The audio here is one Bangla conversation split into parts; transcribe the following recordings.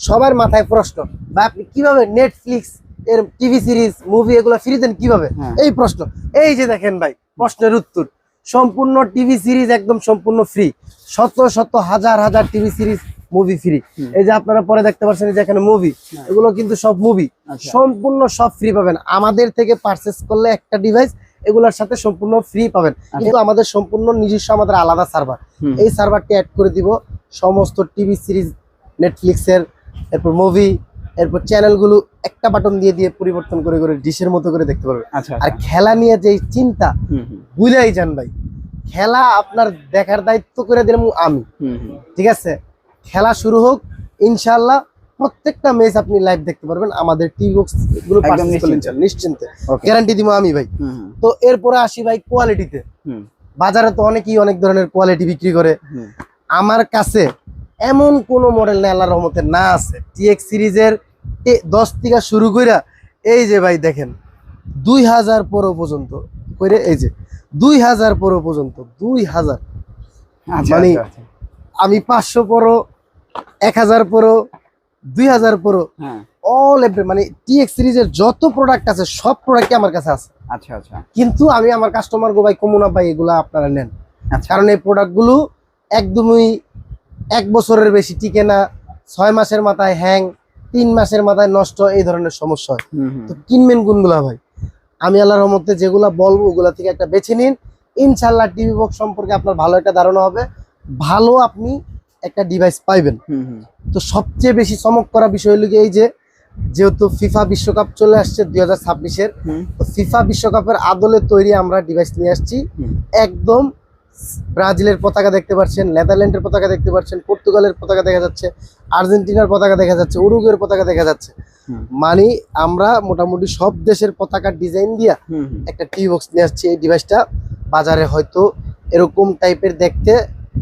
সবার মাথায় প্রশ্ন, বা আপনি কিভাবে নেটফ্লিক্স এর টিভি সিরিজ মুভি এগুলো ফ্রি দেন কিভাবে, এই প্রশ্ন। এই যে দেখেন ভাই, প্রশ্নের উত্তর, সম্পূর্ণ টিভি সিরিজ একদম সম্পূর্ণ ফ্রি, শত শত হাজার হাজার টিভি সিরিজ মুভি ফ্রি। এই যে আপনারা পরে দেখতে পাচ্ছেন যে এখানে মুভি, এগুলো কিন্তু সব মুভি, সম্পূর্ণ সব ফ্রি পাবেন আমাদের থেকে পারচেস করলে। একটা ডিভাইস এগুলোর সাথে সম্পূর্ণ ফ্রি পাবেন, কিন্তু আমাদের সম্পূর্ণ নিজস্ব আমাদের আলাদা সার্ভার, এই সার্ভারটি অ্যাড করে দিব সমস্ত টিভি সিরিজ, নেটফ্লিক্সের, এরপর মুভি, এরপর চ্যানেলগুলো একটা বাটন দিয়ে দিয়ে পরিবর্তন করে করে ডিশের মতো করে দেখতে পারবেন। আর খেলা নিয়ে যে চিন্তা, বুঝাই যান ভাই, খেলা আপনার দেখার দায়িত্ব করে দিলাম আমি, ঠিক আছে? খেলা শুরু হোক ইনশাআল্লাহ, প্রত্যেকটা ম্যাচ আপনি লাইভ দেখতে পারবেন আমাদের টিভি বক্স গুলো পারচেজ করলে নিশ্চিন্তে, গ্যারান্টি দিব আমি ভাই। তো এরপরে আসি ভাই কোয়ালিটিতে। বাজারে তো অনেকেই অনেক ধরনের কোয়ালিটি বিক্রি করে, আমার কাছে এমন কোন মডেল নেই আল্লাহর রহমতে না আছে। টিএক্স সিরিজের 10 থেকে শুরু করে এই যে ভাই দেখেন 2000 প্রো পর্যন্ত করে, এই যে 2000 প্রো পর্যন্ত, 2000 মানে আমি 500 pro, 1000 pro, 2000 pro, all every মানে টিএক্স সিরিজের যত প্রোডাক্ট আছে সব প্রোডাক্টই আমার কাছে আছে। আচ্ছা আচ্ছা। কিন্তু আমি আমার কাস্টমার গো ভাই কমুনা ভাই এগুলা আপনারা নেন, কারণ এই প্রোডাক্টগুলো একদমই 1 বছরের বেশি টিকে না, 6 মাসের মাথায় হ্যাং, 3 মাসের মাথায় নষ্ট, এই ধরনের সমস্যা হয়। তো কিনবেন কোনগুলা ভাই? আমি আল্লাহর রহমতে যেগুলা বলবো ওগুলা থেকে একটা বেছে নিন, ইনশাআল্লাহ টিভি বক্স সম্পর্কে আপনার ভালো একটা ধারণা হবে, ভালো আপনি একটা ডিভাইস পাইবেন। তো সবচেয়ে বেশি চমক করা বিষয় হলো এই যে, যেহেতু ফিফা বিশ্বকাপ চলে আসছে 2026-এর, তো ফিফা বিশ্বকাপের আদলে তৈরি আমরা ডিভাইস নিয়ে আসছি। একদম ব্রাজিলের পতাকা দেখতে পাচ্ছেন, নেদারল্যান্ডের পতাকা দেখতে পাচ্ছেন, পর্তুগালের পতাকা দেখা যাচ্ছে, আর্জেন্টিনার পতাকা দেখা যাচ্ছে, উরুগুয়ের পতাকা দেখা যাচ্ছে। মানে আমরা মোটামুটি সব দেশের পতাকার ডিজাইন দিয়া একটা টিভি বক্স নিয়ে আসছি। এই ডিভাইসটা বাজারে হয়তো এরকম টাইপের দেখতে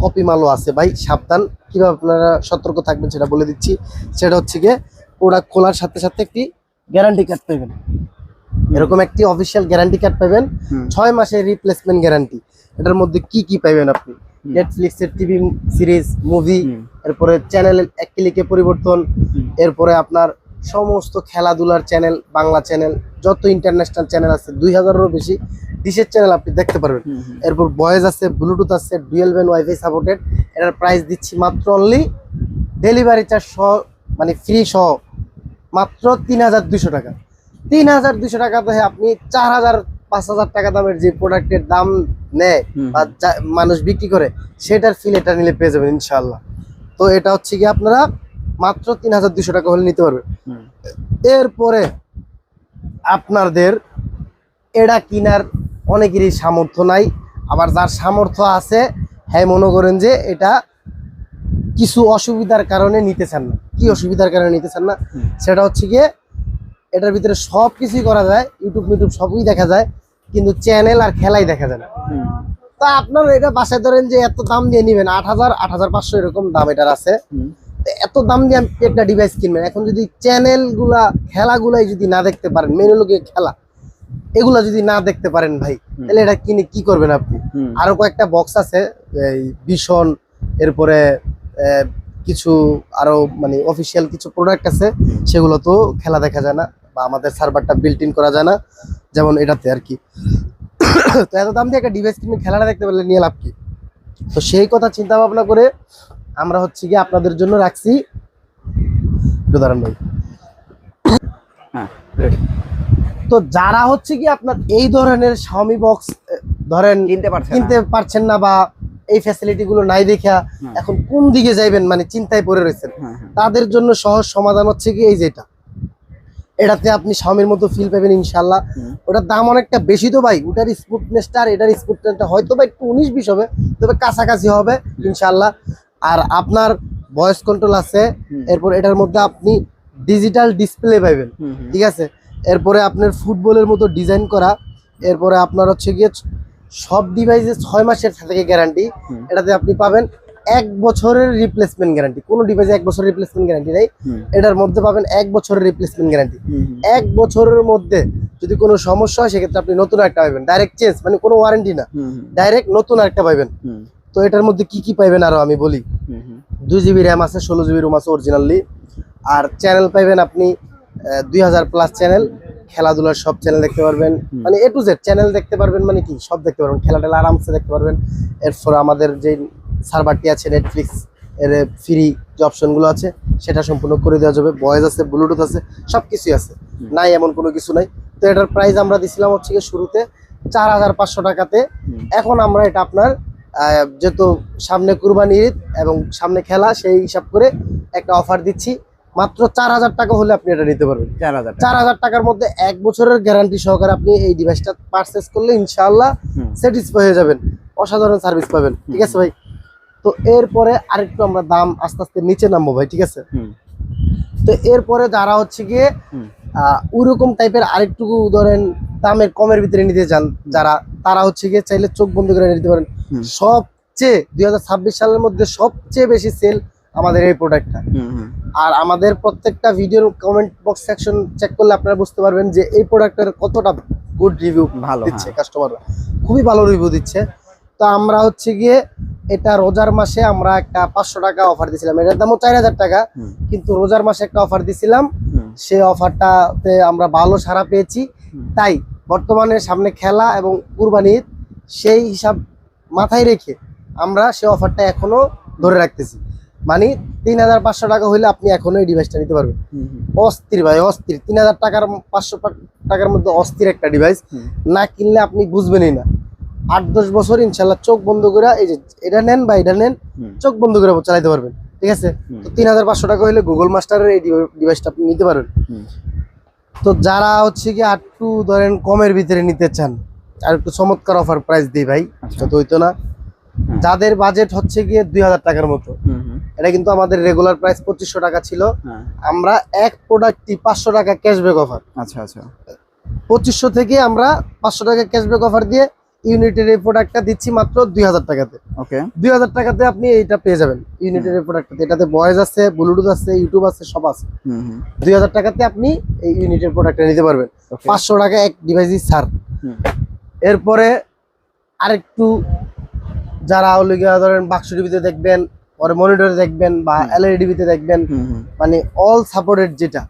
কপি মালও আছে ভাই, সাবধান। কিভাবে আপনারা সতর্ক থাকবেন সেটা বলে দিচ্ছি। সেটা হচ্ছে গিয়ে প্রোডাক্ট খোলার সাথে সাথে একটি গ্যারান্টি কার্ড পাবেন, এরকম একটি অফিসিয়াল গ্যারান্টি কার্ড পাবেন, 6 মাসের রিপ্লেসমেন্ট গ্যারান্টি। এটার মধ্যে কি কি পাবেন আপনি? নেটফ্লিক্সের টিভি সিরিজ, মুভি, এরপরে চ্যানেল এক ক্লিকে পরিবর্তন, এরপরে আপনার সমস্ত খেলাধুলার চ্যানেল, বাংলা চ্যানেল, যত ইন্টারন্যাশনাল চ্যানেল আছে 2000-এরও বেশি ডিশের চ্যানেল আপনি দেখতে পারবেন। এরপর ভয়েস আছে, ব্লুটুথ আছে, ডুয়েল ব্যান্ড ওয়াইফাই সাপোর্টেড। এটার প্রাইস দিচ্ছি মাত্র অনলি ডেলিভারি চার্জ সহ, মানে ফ্রি সহ, মাত্র 3200 টাকা। 3200 টাকাতে আপনি 4000-5000 টাকা দামের যে প্রোডাক্টের দাম নেয় বা মানুষ বিক্রি করে, সেটার ফিল এটা নিলে পেয়ে যাবেন ইনশাআল্লাহ। তো এটা হচ্ছে কি আপনারা মাত্র 3200 টাকা হলে নিতে পারবেন। এরপরে আপনাদের এটা কেনার অনেকেরই সামর্থ্য নাই, আবার যার সামর্থ্য আছে হ্যাঁ মনে করেন যে এটা কিছু অসুবিধার কারণে নিতে চান না। কি অসুবিধার কারণে নিতে চান না? সেটা হচ্ছে গিয়ে এটার ভিতরে সব কিছুই করা যায়, ইউটিউব সবই দেখা যায়, কিন্তু চ্যানেল আর খেলাই দেখা যায় না। তা আপনার এটা বাসায় ধরেন যে এত দাম দিয়ে নিবেন, 8000, 8500 এরকম দাম এটার আছে। এত দাম দিয়ে একটা ডিভাইস কিনবেন, এখন যদি চ্যানেলগুলা, খেলাগুলাই যদি না দেখতে পারেন, মেন হলো গিয়ে খেলা, এগুলা যদি না দেখতে পারেন ভাই, তাহলে এটা কিনে কি করবেন আপনি? আরো কয়েকটা বক্স আছে, এই ভিশন, এরপরে কিছু আরো মানে অফিসিয়াল কিছু প্রোডাক্ট আছে, সেগুলো তো খেলা দেখা যায় না বা আমাদের সার্ভারটা বিল্ট ইন করা যায় না, যেমন এটাতে আর কি। তো এত দাম দিয়ে একটা ডিভাইস কিনে খেলাটা দেখতে পারলে নিয়ে লাভ কি? তো সেই কথা চিন্তা ভাবনা করে আমরা হচ্ছে কি আপনাদের জন্য রাখছি, উদাহরণ ভাই। তো যারা হচ্ছে কি আপনার এই ধরনের Xiaomi বক্স ধরেন কিনতে পারছেন না বা এই ফ্যাসিলিটি গুলো নাই দেখা এখন কোন দিকে যাইবেন মানে চিন্তায় পড়ে রয়েছেন, তাদের জন্য সহজ সমাধান হচ্ছে কি এই যেটা, এটাতে আপনি Xiaomiর মতো ফিল পাবেন ইনশাআল্লাহ। ওটার দাম অনেকটা বেশি তো ভাই, ওটার স্মুথনেসটা আর এটার স্মুথনেসটা হয়তো বা একটু 19-20 হবে, তবে কাছাকাছি হবে ইনশাআল্লাহ। আর আপনার ভয়েস কন্ট্রোল আছে, এরপর এটার মধ্যে আপনি ডিজিটাল ডিসপ্লে পাবেন, ঠিক আছে। এরপরে আপনার ফুটবলের মতো ডিজাইন করা, এরপরে আপনার হচ্ছে গিয়ে সব ডিভাইসে 6 মাসের থেকে গ্যারান্টি। এটাতে আপনি পাবেন 1 বছরের রিপ্লেসমেন্ট গ্যারান্টি, কোনো ডিভাইসে 1 বছরের রিপ্লেসমেন্ট গ্যারান্টি নেই, এটার মধ্যে পাবেন 1 বছরের রিপ্লেসমেন্ট গ্যারান্টি। 1 বছরের মধ্যে যদি কোনো সমস্যা হয় সেক্ষেত্রে আপনি নতুন একটা পাবেন, ডাইরেক্ট চেঞ্জ, মানে কোনো ওয়ারেন্টি না, ডাইরেক্ট নতুন একটা পাবেন। তো এটার মধ্যে কি কি পাবেন আরো আমি বলি। 2 GB র্যাম আছে, 16 GB রোম আছে অরিজিনালি। আর চ্যানেল পাইবেন আপনি 2000+ চ্যানেল, খেলাধুলার সব চ্যানেল দেখতে পারবেন, মানে A to Z চ্যানেল দেখতে পারবেন, মানে কি সব দেখতে পারবেন, খেলা টেলা আরামসে দেখতে পারবেন। এরপর আমাদের যে সার্ভারটি আছে নেটফ্লিক্স এর ফ্রি যে অপশনগুলো আছে সেটা সম্পূর্ণ করে দেওয়া যাবে। ভয়েস আছে, ব্লুটুথ আছে, সব কিছুই আছে, নাই এমন কোনো কিছু নাই। তো এটার প্রাইস আমরা দিছিলাম হচ্ছে কি শুরুতে 4500 টাকাতে। এখন আমরা এটা আপনার যেহেতু সামনে কুরবানি ঈদ এবং সামনে খেলা, সেই হিসাব করে একটা অফার দিচ্ছি। মাত্র 4000 টাকা হলে আপনি এটা নিতে পারবেন। 4000 টাকার মধ্যে 1 বছরের গ্যারান্টি সহকারে আপনি এই ডিভাইসটা পারচেজ করলে ইনশাআল্লাহ স্যাটিসফাই হয়ে যাবেন, অসাধারণ সার্ভিস পাবেন। ঠিক আছে ভাই? তো এরপরে আরেকটু আমরা দাম আস্তে আস্তে নিচে নামবো ভাই, ঠিক আছে? তো এরপরে যারা হচ্ছে গিয়ে ওইরকম টাইপের আরেকটু ধরেন দামের কমের ভিতরে নিতে চান যারা, তারা হচ্ছে গিয়ে চাইলে চোখ বন্ধ করে নিতে পারেন। সবচেয়ে 2026 সালের মধ্যে সবচেয়ে বেশি সেল আমাদের এই প্রোডাক্টটা। আর আমাদের প্রত্যেকটা ভিডিওর কমেন্ট বক্স সেকশন চেক করলে আপনারা বুঝতে পারবেন যে এই প্রোডাক্টের কতটা গুড রিভিউ ভালো দিচ্ছে কাস্টমাররা, খুবই ভালো রিভিউ দিচ্ছে। তো আমরা হচ্ছে গিয়ে এটা রোজার মাসে আমরা একটা 500 টাকা অফার দিছিলাম, এটার দামও 4000 টাকা, কিন্তু রোজার মাসে একটা অফার দিছিলাম, সেই অফারটাতে আমরা ভালো সাড়া পেয়েছি। তাই বর্তমানে সামনে খেলা এবং কুরবানি ঈদ, সেই হিসাব মাথায় রেখে আমরা সেই অফারটা এখনো ধরে রাখতেছি। মানে 3500 টাকা হইলে আপনি এখনো এই ডিভাইসটা নিতে পারবেন। অস্থির ভাই, অস্থির। 3000 টাকার 500 টাকার মধ্যে অস্থির একটা ডিভাইস, না কিনলে আপনি বুঝবেনই না। 8-10 বছর ইনশাল্লাহ চোখ বন্ধ করে এই যে এটা নেন বা এটা নেন, চোখ বন্ধ করে চালাইতে পারবেন। ঠিক আছে? তো 3500 টাকা হইলে গুগল মাস্টারের এই ডিভাইসটা আপনি নিতে পারবেন। তো যারা হচ্ছে কি একটু ধরেন কমের ভিতরে নিতে চান, আর একটু চমৎকার অফার প্রাইস দিই ভাই, যত হইতো না, যাদের বাজেট হচ্ছে গিয়ে 2000 টাকার মতো, এটা কিন্তু আমাদের রেগুলার প্রাইস 2500 টাকা ছিল, আমরা এক প্রোডাক্টই 500 টাকা ক্যাশব্যাক অফার। আচ্ছা আচ্ছা, 2500 থেকে আমরা 500 টাকা ক্যাশব্যাক অফার দিয়ে ইউনিটের এই প্রোডাক্টটা দিচ্ছি মাত্র 2000 টাকাতে। ওকে, 2000 টাকাতে আপনি এইটা পেয়ে যাবেন ইউনিটের এই প্রোডাক্টটাতে। এটাতে ভয়েস আছে, ব্লুটুথ আছে, ইউটিউব আছে, সব আছে। 2000 টাকাতে আপনি এই ইউনিটের প্রোডাক্টটা নিতে পারবেন। 500 টাকা এক ডিভাইসই ছাড়। এরপরে আরেকটু যারা ধরেন বাক্স টিভিতে দেখবেন, পরে মনিটরে দেখবেন বা এলইডি টিভিতে দেখবেন, মানে অল সাপোর্টেড যেটা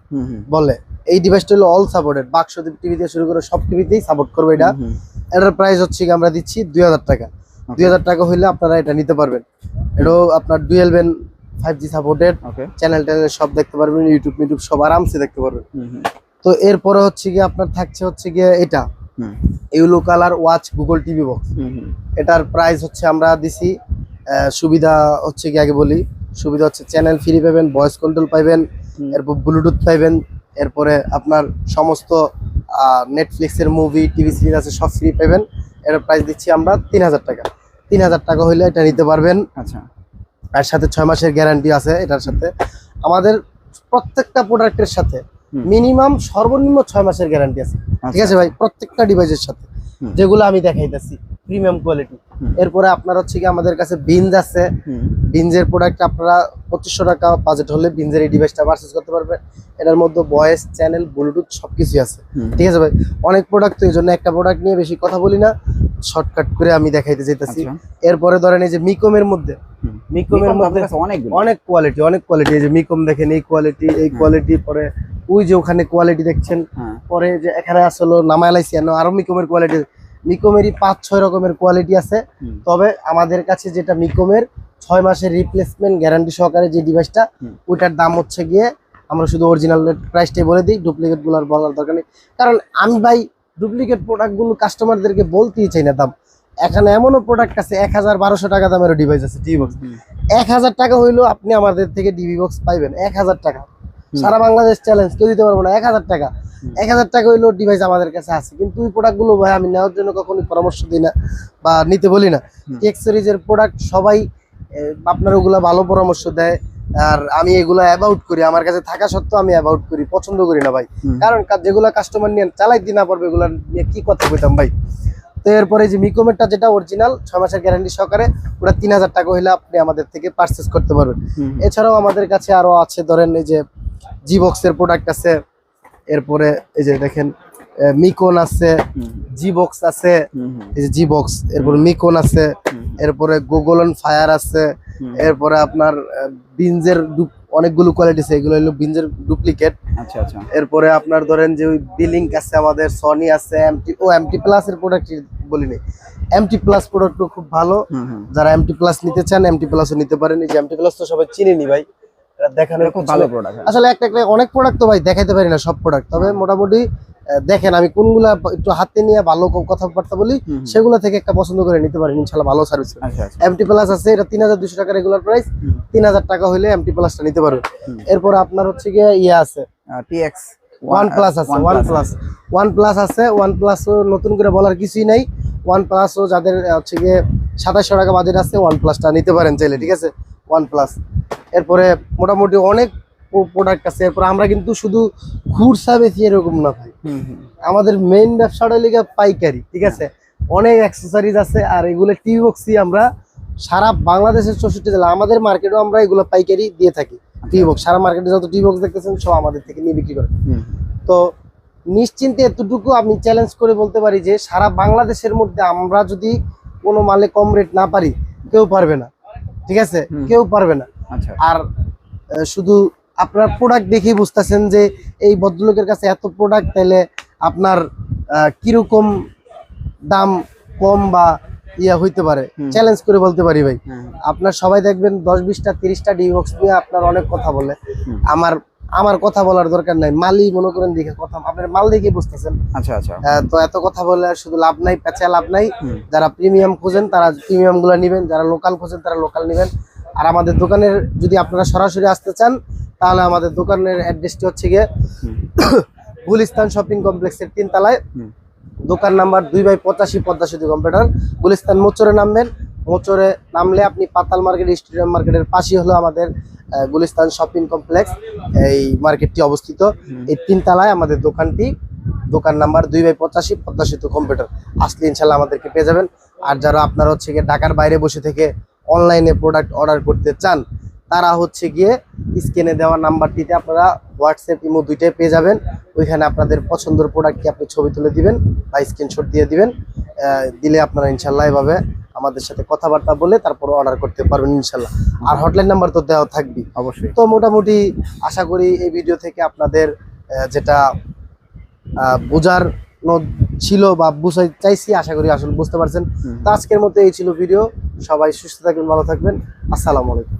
বলে, এই ডিভাইসটা হলো অল সাপোর্টেড। বাক্স টিভি থেকে শুরু করে সব টিভিতেই সাপোর্ট করবে এটা। এটার প্রাইস হচ্ছে কি আমরা দিচ্ছি 2000 টাকা। 2000 টাকা হইলে আপনারা এটা নিতে পারবেন। এটাও আপনার dual band 5G supported, channel সব দেখতে পারবেন, ইউটিউব সব আরামসে দেখতে পারবেন। তো এরপরে হচ্ছে গিয়ে আপনার থাকছে হচ্ছে গিয়ে এটা yellow colour watch Google TV box. এটার প্রাইস হচ্ছে আমরা দিছি, সুবিধা হচ্ছে কি আগে বলি, সুবিধা হচ্ছে চ্যানেল ফ্রি পাবেন, ভয়েস কন্ট্রোল পাবেন, এরপর ব্লুটুথ পাইবেন, এরপরে আপনার সমস্ত নেটফ্লিক্সের মুভি টিভি সিরিজ আছে সব ফ্রি পাবেন। এটার প্রাইস দিচ্ছি আমরা 3000 টাকা। 3000 টাকা হইলে এটা নিতে পারবেন। আচ্ছা, আর সাথে 6 মাসের গ্যারান্টি আছে এটার সাথে। আমাদের প্রত্যেকটা প্রোডাক্টের সাথে মিনিমাম সর্বনিম্ন 6 মাসের গ্যারান্টি আছে। ঠিক আছে ভাই? প্রত্যেকটা ডিভাইসের সাথে, যেগুলো আমি দেখাইতেছি প্রিমিয়াম কোয়ালিটি। এরপরে আপনার হচ্ছে কি আমাদের কাছে বিনজ আছে, বিনজের প্রোডাক্ট আপনারা 2500 টাকা বাজেট হলে বিনজের এই ডিভাইসটা পারচেজ করতে পারবেন। এটার মধ্যে ভয়েস, চ্যানেল, ব্লুটুথ সবকিছু আছে। ঠিক আছে ভাই? অনেক প্রোডাক্ট, তো এই জন্য একটা প্রোডাক্ট নিয়ে বেশি কথা বলি না, শর্টকাট করে আমি দেখাইতে চাইতেছি। এরপরে ধরেন এই যে মিকমের মধ্যে, মিকমের মধ্যে অনেক কোয়ালিটি, এই যে মিকম দেখেন, এই কোয়ালিটি, পরে ওই যে ওখানে কোয়ালিটি দেখছেন, পরে যে এখানে আসলে নামাইলাইছি আরো মিকমের কোয়ালিটি, মিকমেরই 5-6 রকমের কোয়ালিটি আছে। তবে আমাদের কাছে যেটা মিকমের 6 মাসের রিপ্লেসমেন্ট গ্যারান্টি সহকারে যে ডিভাইসটা, ওইটার দাম হচ্ছে গিয়ে আমরা শুধু অরিজিনাল প্রাইসটাই বলে দিই, ডুপ্লিকেট গুলো আর বলার দরকার নেই। কারণ আমি ভাই ডুপ্লিকেট প্রোডাক্টগুলো কাস্টমারদেরকে বলতেই চাই না দাম। এখানে এমনও প্রোডাক্ট আছে 1000-1200 টাকা দামের ডিভাইস আছে টিভি বক্স। 1000 টাকা হইলেও আপনি আমাদের থেকে টিভি বক্স পাইবেন 1000 টাকা। সারা বাংলাদেশ চ্যালেঞ্জ, কেউ দিতে পারবো না 1000 টাকা। 1000 টাকা হইলেও ডিভাইস আমাদের কাছে আছে। কিন্তু এই প্রোডাক্টগুলো ভাই আমি নেওয়ার জন্য কখনোই পরামর্শ দিই না বা নিতে বলি না। টেক সিরিজের প্রোডাক্ট সবাই আপনার ওগুলা ভালো পরামর্শ দেয়, আর আমি এগুলো অ্যাবাউট করি, আমার কাছে থাকা সত্ত্বেও আমি অ্যাবাউট করি, পছন্দ করি না ভাই। কারণ যেগুলো কাস্টমার নিয়ে চালাইতে না পারবে এগুলো নিয়ে কি কথা কইতাম ভাই। তো এরপরে যে মিকমেরটা যেটা অরিজিনাল 6 মাসের গ্যারান্টি সহকারে, ওটা 3000 টাকা হইলে আপনি আমাদের থেকে পারচেজ করতে পারবেন। এছাড়াও আমাদের কাছে আরো আছে, ধরেন এই যে জি বক্সের প্রোডাক্ট আছে, এরপরে এই যে দেখেন মিকন আছে, জি বক্স আছে, এই যে জি বক্স, এরপরে মিকন আছে, এরপরে গুগল অন ফায়ার আছে, এরপরে আপনার বিনজের অনেকগুলো কোয়ালিটি আছে, এগুলো হলো বিঞ্জের ডুপ্লিকেট। আচ্ছা আচ্ছা। এরপরে আপনার ধরেন যে ওই বিলিংক আছে, আমাদের সনি আছে, এমটি প্লাস এর প্রোডাক্ট বলিনি, এমটি প্লাস প্রোডাক্টও খুব ভালো। যারা এমটি প্লাস নিতে চান এমটি প্লাসও নিতে পারেন। এই যে এমটি প্লাস তো সবাই চিনেনি ভাই, এটা দেখানোর খুব ভালো প্রোডাক্ট। আসলে একটা অনেক প্রোডাক্ট তো ভাই দেখাইতে পারি না সব প্রোডাক্ট, তবে মোটামুটি দেখেন আমি কোনগুলা একটু হাতে নিয়ে ভালো কথাবার্তা বলি, সেগুলো থেকে একটা পছন্দ করে নিতে পারেন, ইনশাআল্লাহ ভালো সার্ভিস। এমটি প্লাস আছে, এটা 3200 টাকা রেগুলার প্রাইস, 3000 টাকা হলে এমটি প্লাসটা নিতে পারবেন। এরপর আপনার হচ্ছে গিয়ে ইয়ে আছে টিএক্স OnePlus আছে, OnePlus আছে, OnePlus নতুন করে বলার কিছুই নাই। OnePlus যাদের হচ্ছে গিয়ে 2700 টাকা বাজেট আছে, OnePlus-টা নিতে পারেন চাইলে, ঠিক আছে OnePlus। এরপরে মোটামুটি অনেক প্রোডাক্ট আছে। এরপর আমরা কিন্তু শুধু খুচরা বেশি এরকম না ভাই, আমাদের মেইন ব্যবসাটা লিগে পাইকারি, ঠিক আছে। অনেক অ্যাক্সেসরিজ আছে, আর এগুলো টিভি বক্সই আমরা সারা বাংলাদেশের 64 জেলা, আমাদের মার্কেটও আমরা এগুলো পাইকারি দিয়ে থাকি। টিভি বক্স সারা মার্কেটে যত টিভি বক্স দেখতেছেন সব আমাদের থেকে নিয়ে বিক্রি করে। তো নিশ্চিন্তে এতটুকু আমি চ্যালেঞ্জ করে বলতে পারি যে সারা বাংলাদেশের মধ্যে আমরা যদি কোনো মালে কম রেট না পারি, কেউ পারবে না, ঠিক আছে, কেউ পারবে না। আর শুধু আপনার প্রোডাক্ট দেখেই বুঝতেছেন যে এই ভদ্রলোকের কাছে এত প্রোডাক্ট, তাইলে আপনার কিরকম দাম কম বা ইয়া হইতে পারে, চ্যালেঞ্জ করে বলতে পারি ভাই। আপনার সবাই দেখবেন 10-20টা 30টা টিভি বক্স নিয়ে আপনার অনেক কথা বলে, আমার কথা বলার দরকার নাই, মালই মনে করেন দেখে কথা, আপনার মাল দেখে বুঝতেছেন। আচ্ছা আচ্ছা। তো এত কথা বলে শুধু লাভ নাই, পেঁচা লাভ নাই। যারা প্রিমিয়াম খোঁজেন তারা প্রিমিয়াম গুলা নিবেন, যারা লোকাল খোঁজেন তারা লোকাল নিবেন। আর আমাদের দোকানের যদি আপনারা সরাসরি আসতে চান, তাহলে আমাদের দোকানের অ্যাড্রেসটি হচ্ছে গিয়ে গুলিস্তান শপিং কমপ্লেক্সের 3 তলায়, দোকান নাম্বার 2/85 পদ্মা সেতু কম্পিউটার। গুলিস্তান মোচরে নামবেন, মোচরে নামলে আপনি পাতাল মার্কেট, স্টেডিয়াম মার্কেটের পাশেই হলো আমাদের গুলিস্তান শপিং কমপ্লেক্স, এই মার্কেটটি অবস্থিত। এই 3 তলায় আমাদের দোকানটি, দোকান নাম্বার 2/85 পদ্মা সেতু কম্পিউটার। আসলে ইনশাল্লাহ আমাদেরকে পেয়ে যাবেন। আর যারা আপনারা হচ্ছে গিয়ে ঢাকার বাইরে বসে থেকে অনলাইনে প্রোডাক্ট অর্ডার করতে চান, তারা হচ্ছে গিয়ে স্ক্রিনে দেওয়া নাম্বারটিতে আপনারা হোয়াটসঅ্যাপ ইমো দুইটাই পেয়ে যাবেন। ওইখানে আপনাদের পছন্দের প্রোডাক্টকে আপনি ছবি তুলে দিবেন বা স্ক্রিনশট দিয়ে দিবেন, দিলে আপনারা ইনশাল্লাহ এভাবে আমাদের সাথে কথাবার্তা বলে তারপর অর্ডার করতে পারবেন ইনশাল্লাহ। আর হটলাইন নাম্বার তো দেওয়া থাকবে অবশ্যই। তো মোটামুটি আশা করি এই ভিডিও থেকে আপনাদের যেটা বোঝার ছিল বা বুঝাই চাইছি, আশা করি আসলে বুঝতে পারছেন। তো আজকের মতো এই ছিল ভিডিও। সবাই সুস্থ থাকবেন, ভালো থাকবেন। আসসালামু আলাইকুম।